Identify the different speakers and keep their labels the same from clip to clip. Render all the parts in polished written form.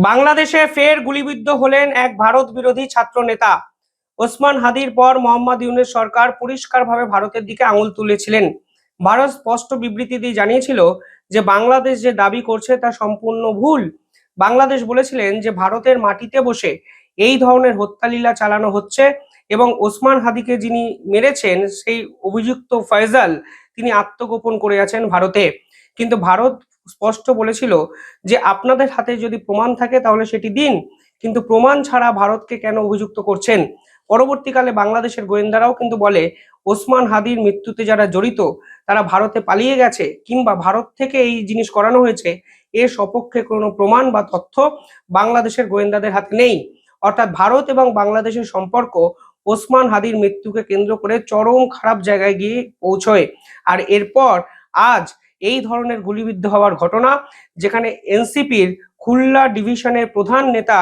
Speaker 1: বাংলাদেশে ফের গুলিবিদ্ধ হলেন এক ভারত বিরোধী ছাত্র নেতা। ওসমান হাদির পর মোহাম্মদ ইউনূস সরকার পরিষ্কারভাবে ভারতের দিকে আঙুল তুলেছিলেন। ভারত স্পষ্ট বিবৃতি দিয়ে জানিয়েছিল যে বাংলাদেশ যে দাবি করছে তা সম্পূর্ণ ভুল। বাংলাদেশ বলেছিলেন যে ভারতের মাটিতে বসে এই ধরনের হত্যালীলা চালানো হচ্ছে এবং ওসমান হাদিকে যিনি মেরেছেন সেই অভিযুক্ত ফয়জাল তিনি আত্মগোপন করে আছেন ভারতে। কিন্তু ভারত স্পষ্ট বলেছিল যে আপনাদের হাতে যদি প্রমাণ থাকে তাহলে সেটি দিন, কিন্তু প্রমাণ ছাড়া ভারতকে কেন অভিযুক্ত করছেন। পরবর্তীকালে বাংলাদেশের গোয়েন্দারাও কিন্তু বলে ওসমান হাদির মৃত্যুতে যারা জড়িত তারা ভারতে পালিয়ে গেছে কিংবা ভারত থেকে এই জিনিস করানো হয়েছে, এর সপক্ষে কোনো প্রমাণ বা তথ্য বাংলাদেশের গোয়েন্দাদের হাতে নেই। অর্থাৎ ভারত এবং বাংলাদেশের সম্পর্ক ওসমান হাদির মৃত্যুকে কেন্দ্র করে চরম খারাপ জায়গায় গিয়ে পৌঁছয়। আর এরপর আজ এই ধরনের গুলিবিদ্ধ হওয়ার ঘটনা, যেখানে এনসিপির খুলনা ডিভিশনের প্রধান নেতা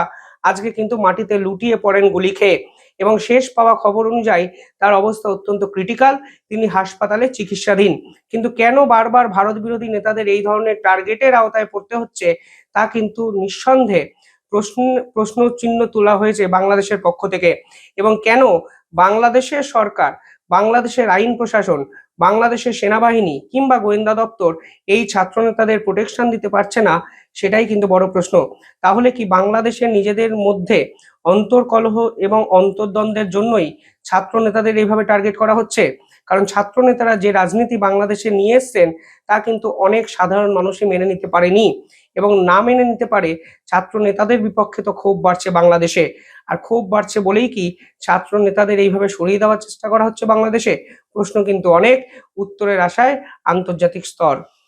Speaker 1: আজকে কিন্তু মাটিতে লুটিয়ে পড়েন গুলি খেয়ে এবং শেষ পাওয়া খবর অনুযায়ী তার অবস্থা অত্যন্ত ক্রিটিক্যাল, তিনি হাসপাতালে চিকিৎসাধীন। কিন্তু কেন বারবার ভারত বিরোধী নেতাদের এই ধরনের টার্গেটের আওতায় পড়তে হচ্ছে তা কিন্তু নিঃসন্দেহে প্রশ্ন প্রশ্ন চিহ্ন তোলা হয়েছে বাংলাদেশের পক্ষ থেকে। এবং কেন বাংলাদেশের সরকার, বাংলাদেশের আইন প্রশাসন, বাংলাদেশের সেনাবাহিনী কিংবা গোয়েন্দা দপ্তর এই ছাত্র নেতাদের প্রোটেকশন দিতে পারছে না, সেটাই কিন্তু বড় প্রশ্ন। তাহলে কি বাংলাদেশের নিজেদের মধ্যে অন্তর্কলহ এবং অন্তর্দ্বন্দ্বের জন্যই ছাত্র নেতাদের এইভাবে টার্গেট করা হচ্ছে? কারণ ছাত্র নেতারা যে রাজনীতি বাংলাদেশে নিয়ে এসছেন তা কিন্তু অনেক সাধারণ মানুষই মেনে নিতে পারেনি, এবং না মেনে নিতে পারে ছাত্র নেতাদের বিপক্ষে তো ক্ষোভ বাড়ছে বাংলাদেশে। আর ক্ষোভ বাড়ছে বলেই কি ছাত্র নেতাদের এইভাবে সরিয়ে দেওয়ার চেষ্টা করা হচ্ছে বাংলাদেশে? প্রশ্ন কিন্তু অনেক, উত্তরের আশায় আন্তর্জাতিক স্তর।